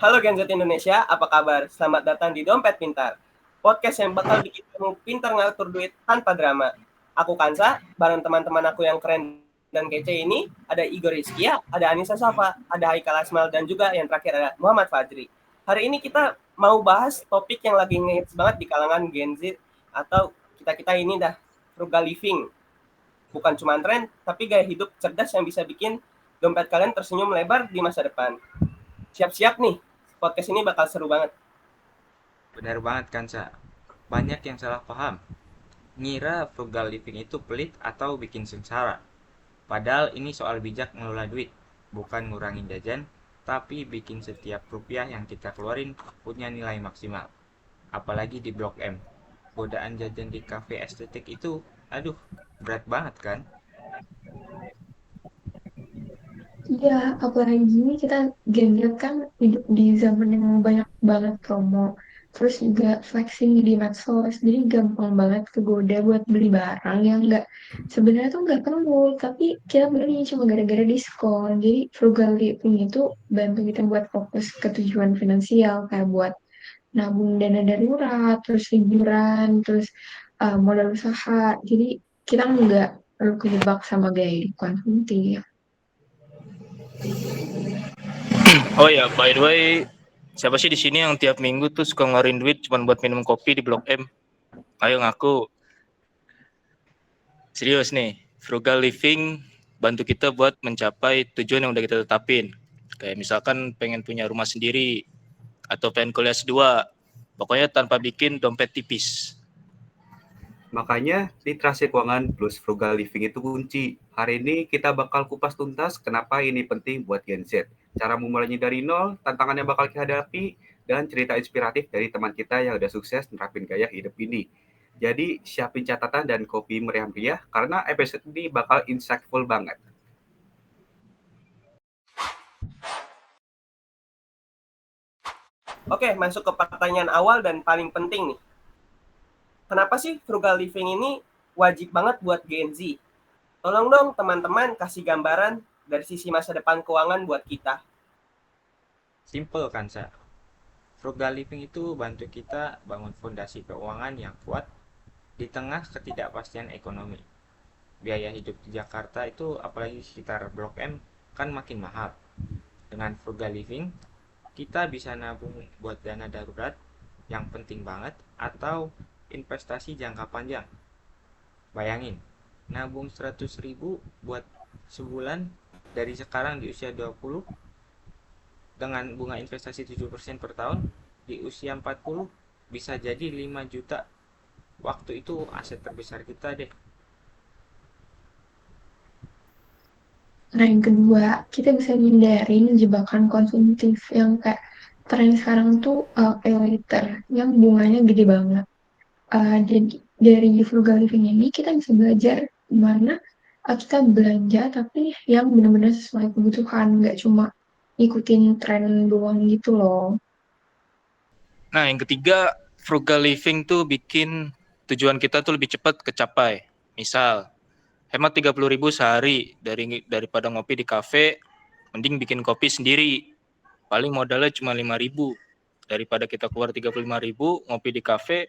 Halo Gen Z Indonesia, apa kabar? Selamat datang di Dompet Pintar, podcast yang bakal bikin kamu pintar ngatur duit tanpa drama. Aku Kansa, bareng teman-teman aku yang keren dan kece ini, ada Igor Rizkia, ada Anissa Safa, ada Haikal Asmal, dan juga yang terakhir ada Muhammad Fajri. Hari ini kita mau bahas topik yang lagi ngehits banget di kalangan Gen Z, atau kita-kita ini dah frugal living. Bukan cuma tren, tapi gaya hidup cerdas yang bisa bikin dompet kalian tersenyum lebar di masa depan. Siap-siap nih, podcast ini bakal seru banget. Benar banget kan, Sa. Banyak yang salah paham. Ngira frugal living itu pelit atau bikin sengsara. Padahal ini soal bijak ngelola duit. Bukan ngurangin jajan, tapi bikin setiap rupiah yang kita keluarin punya nilai maksimal. Apalagi di Blok M. Godaan jajan di kafe estetik itu, aduh, berat banget kan? Iya, apalagi kita Gen Z kan hidup di zaman yang banyak banget promo. Terus juga flexing di medsos. Jadi gampang banget kegoda buat beli barang yang sebenarnya tuh nggak perlu. Tapi kita beli cuma gara-gara diskon. Jadi frugal living itu bantu kita buat fokus ke tujuan finansial. Kayak buat nabung dana darurat, terus hiburan, terus modal usaha. Jadi kita nggak perlu kejebak sama gaya hidup konsumtif. Oh ya, by the way, siapa sih di sini yang tiap minggu tuh suka ngeluarin duit cuma buat minum kopi di Blok M? Ayo ngaku. Serius nih, frugal living bantu kita buat mencapai tujuan yang udah kita tetapin. Kayak misalkan pengen punya rumah sendiri atau pengen kuliah S2. Pokoknya tanpa bikin dompet tipis. Makanya literasi keuangan plus frugal living itu kunci. Hari ini kita bakal kupas tuntas kenapa ini penting buat Gen Z. Cara memulainya dari nol, tantangan yang bakal kita hadapi, dan cerita inspiratif dari teman kita yang udah sukses nerapin gaya hidup ini. Jadi siapin catatan dan kopi meriah-meriah karena episode ini bakal insightful banget. Oke, masuk ke pertanyaan awal dan paling penting nih. Kenapa sih frugal living ini wajib banget buat Gen Z? Tolong dong teman-teman kasih gambaran dari sisi masa depan keuangan buat kita. Simple kan, Sa. Frugal living itu bantu kita bangun fondasi keuangan yang kuat di tengah ketidakpastian ekonomi. Biaya hidup di Jakarta itu apalagi sekitar Blok M kan makin mahal. Dengan frugal living, kita bisa nabung buat dana darurat yang penting banget atau investasi jangka panjang. Bayangin, nabung 100.000 buat sebulan dari sekarang di usia 20 dengan bunga investasi 7% per tahun, di usia 40 bisa jadi 5 juta. Waktu itu aset terbesar kita deh. Nah, yang kedua, kita bisa hindarin jebakan konsumtif yang kayak tren sekarang tuh pay later, yang bunganya gede banget. Jadi dari frugal living ini kita bisa belajar gimana kita belanja tapi yang benar-benar sesuai kebutuhan, nggak cuma ikutin tren doang gitu loh. Nah, yang ketiga, frugal living tuh bikin tujuan kita tuh lebih cepat kecapai. Misal, hemat 30.000 sehari daripada ngopi di kafe, mending bikin kopi sendiri. Paling modalnya cuma 5.000. Daripada kita keluar 35.000 ngopi di kafe,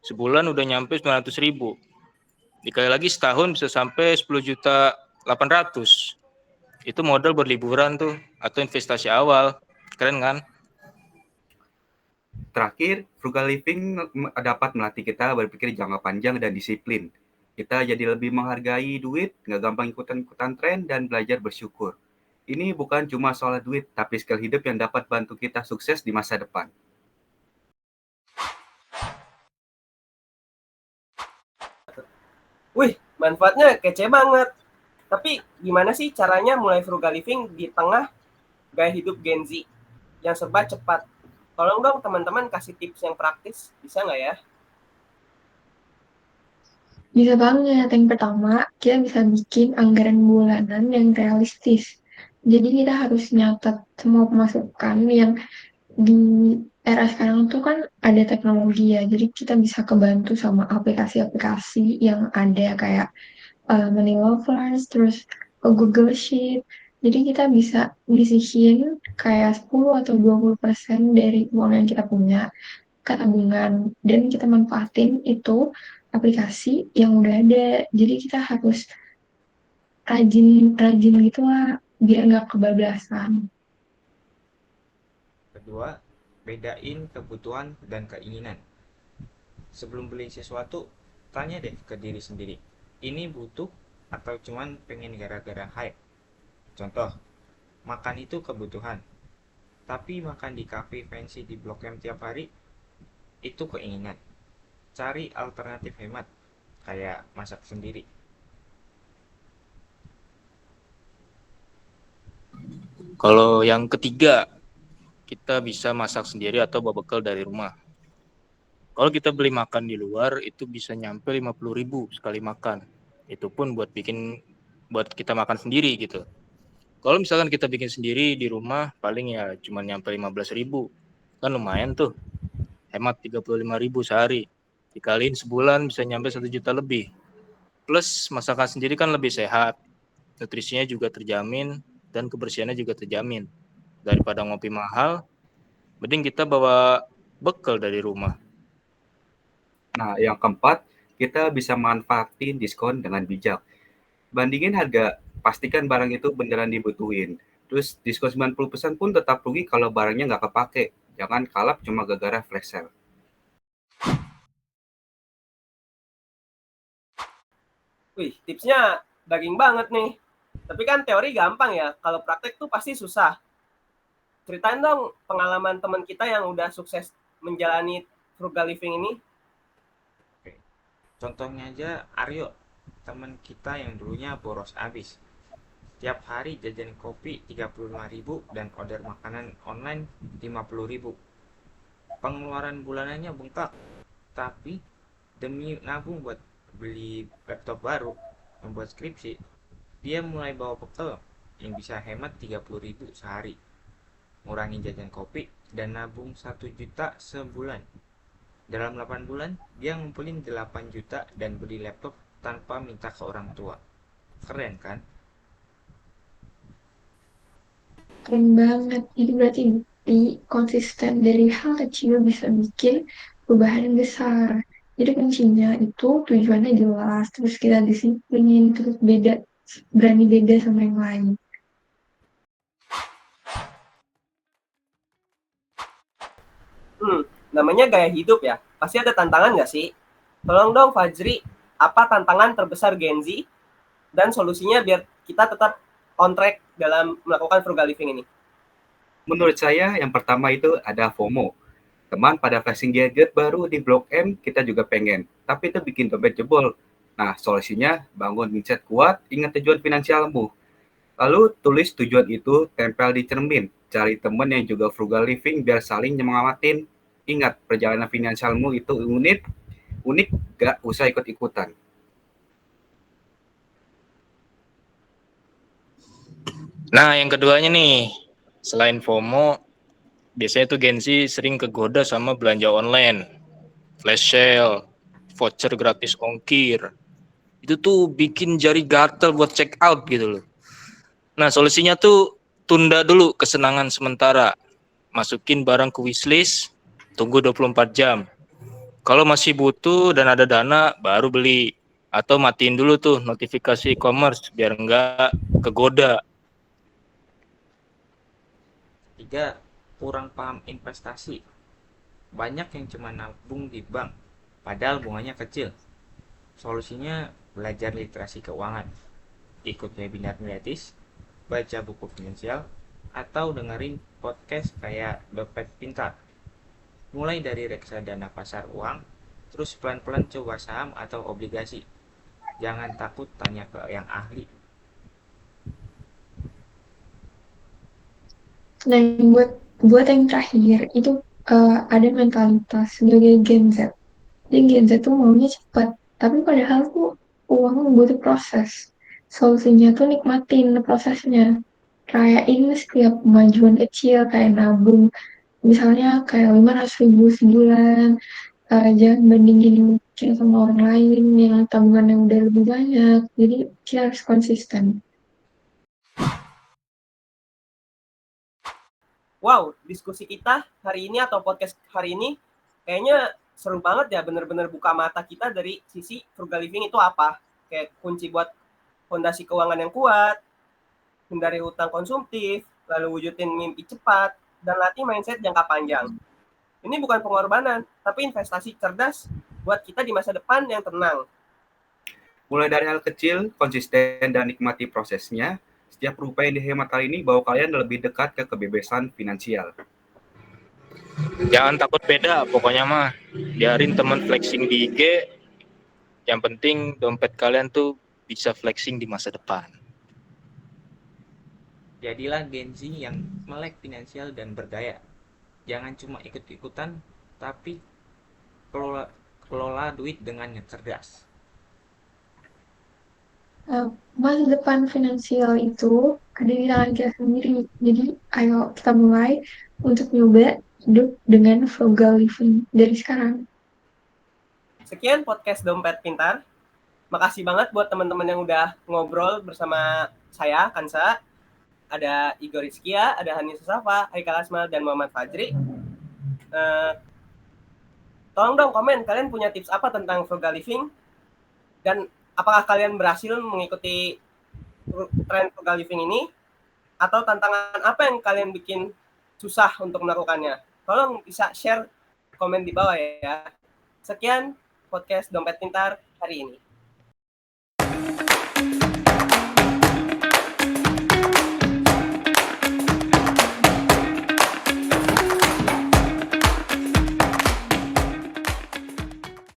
sebulan udah nyampe 900.000. Dikali lagi setahun bisa sampai 10.800.000. Itu modal berliburan tuh atau investasi awal. Keren kan? Terakhir, frugal living dapat melatih kita berpikir jangka panjang dan disiplin. Kita jadi lebih menghargai duit, nggak gampang ikutan-ikutan tren, dan belajar bersyukur. Ini bukan cuma soal duit, tapi skill hidup yang dapat bantu kita sukses di masa depan. Wih, manfaatnya kece banget. Tapi gimana sih caranya mulai frugal living di tengah gaya hidup Gen Z yang serba cepat? Tolong dong teman-teman kasih tips yang praktis, bisa nggak ya? Bisa banget. Yang pertama, kita bisa bikin anggaran bulanan yang realistis. Jadi kita harus nyatet semua pemasukan yang di era sekarang tuh kan ada teknologi ya, jadi kita bisa kebantu sama aplikasi-aplikasi yang ada kayak Money Lovers, terus Google Sheet. Jadi kita bisa nyisihin kayak 10 atau 20% dari uang yang kita punya ke tabungan dan kita manfaatin itu aplikasi yang udah ada. Jadi kita harus rajin gitu lah biar nggak kebablasan. Kedua, bedain kebutuhan dan keinginan. Sebelum beli sesuatu, tanya deh ke diri sendiri. Ini butuh atau cuman pengen gara-gara hype? Contoh, makan itu kebutuhan. Tapi makan di cafe fancy di Blok M tiap hari, itu keinginan. Cari alternatif hemat, kayak masak sendiri. Kalau yang ketiga, kita bisa masak sendiri atau bawa bekal dari rumah. Kalau kita beli makan di luar itu bisa nyampe 50.000 sekali makan. Itu pun buat kita makan sendiri gitu. Kalau misalkan kita bikin sendiri di rumah paling ya cuma nyampe 15.000. Kan lumayan tuh. Hemat 35.000 sehari. Dikaliin sebulan bisa nyampe 1 juta lebih. Plus masakan sendiri kan lebih sehat. Nutrisinya juga terjamin dan kebersihannya juga terjamin. Daripada ngopi mahal, mending kita bawa bekal dari rumah. Nah, yang keempat, kita bisa manfaatin diskon dengan bijak. Bandingin harga, pastikan barang itu beneran dibutuhin. Terus diskon 90% pun tetap rugi kalau barangnya nggak kepake. Jangan kalap cuma gara-gara flash sale. Wih, tipsnya daging banget nih. Tapi kan teori gampang ya, kalau praktek tuh pasti susah. Ceritain dong pengalaman teman kita yang udah sukses menjalani frugal living ini. Oke. Contohnya aja Aryo, teman kita yang dulunya boros abis. Tiap hari jajan kopi 35.000 dan order makanan online 50.000. Pengeluaran bulanannya bengkak. Tapi demi nabung buat beli laptop baru, membuat skripsi, dia mulai bawa bekal yang bisa hemat 30.000 sehari, ngurangin jajan kopi, dan nabung 1 juta sebulan. Dalam 8 bulan, dia ngumpulin 8 juta dan beli laptop tanpa minta ke orang tua. Keren kan? Keren banget. Jadi berarti bukti konsisten dari hal kecil bisa bikin perubahan besar. Jadi kuncinya itu tujuannya jelas, terus kita disiplin, terus berani beda sama yang lain. Namanya gaya hidup ya. Pasti ada tantangan nggak sih? Tolong dong Fajri, apa tantangan terbesar Gen Z dan solusinya biar kita tetap on track dalam melakukan frugal living ini? Menurut saya yang pertama itu ada FOMO. Teman pada flashing gadget baru di Blok M, kita juga pengen. Tapi itu bikin dompet jebol. Nah, solusinya bangun mindset kuat, ingat tujuan finansialmu. Lalu tulis tujuan itu, tempel di cermin. Cari teman yang juga frugal living biar saling nyemangatin. Ingat, perjalanan finansialmu itu unik gak usah ikut-ikutan. Nah, yang keduanya nih, selain FOMO, biasanya tuh Gen Z sering kegoda sama belanja online, flash sale, voucher gratis ongkir. Itu tuh bikin jari gatel buat check out gitu loh. Nah, solusinya tuh tunda dulu kesenangan sementara. Masukin barang ke wishlist, tunggu 24 jam. Kalau masih butuh dan ada dana, baru beli. Atau matiin dulu tuh notifikasi e-commerce biar enggak kegoda. Tiga, kurang paham investasi. Banyak yang cuma nabung di bank, padahal bunganya kecil. Solusinya belajar literasi keuangan, ikut webinar gratis, baca buku finansial, atau dengerin podcast kayak Dompet Pintar. Mulai dari reksadana pasar uang, terus pelan-pelan coba saham atau obligasi. Jangan takut tanya ke yang ahli. Nah, buat yang terakhir itu ada mentalitas sebagai Gen Z. Jadi Gen Z tuh maunya cepat, tapi padahal tuh uang butuh proses. Solusinya tuh nikmatin prosesnya. Rayain setiap kemajuan kecil kayak nabung, misalnya kayak 500.000 sebulan. Jangan bandingin mungkin sama orang lain yang tabungan yang udah lebih banyak. Jadi kita harus konsisten. Wow, diskusi kita hari ini atau podcast hari ini kayaknya seru banget ya, bener-bener buka mata kita dari sisi frugal living itu apa. Kayak kunci buat fondasi keuangan yang kuat, hindari hutang konsumtif, lalu wujudin mimpi cepat, dan latih mindset jangka panjang. Ini bukan pengorbanan, tapi investasi cerdas buat kita di masa depan yang tenang. Mulai dari hal kecil, konsisten, dan nikmati prosesnya, setiap rupiah yang dihemat kali ini bawa kalian lebih dekat ke kebebasan finansial. Jangan takut beda, pokoknya mah biarin temen flexing di IG. Yang penting dompet kalian tuh bisa flexing di masa depan. Jadilah Gen Z yang melek finansial dan berdaya. Jangan cuma ikut-ikutan, tapi kelola duit dengan yang cerdas. Masa depan finansial itu ada di tangan kita sendiri. Jadi, ayo kita mulai untuk nyoba hidup dengan frugal living dari sekarang. Sekian podcast Dompet Pintar. Makasih banget buat teman-teman yang udah ngobrol bersama saya, Kansa. Ada Igor Rizkia, ada Hani Susafa, Haikal Asmal, dan Muhammad Fajri. Tolong dong komen, kalian punya tips apa tentang frugal living? Dan apakah kalian berhasil mengikuti tren frugal living ini? Atau tantangan apa yang kalian bikin susah untuk melakukannya? Tolong bisa share komen di bawah ya. Sekian podcast Dompet Pintar hari ini.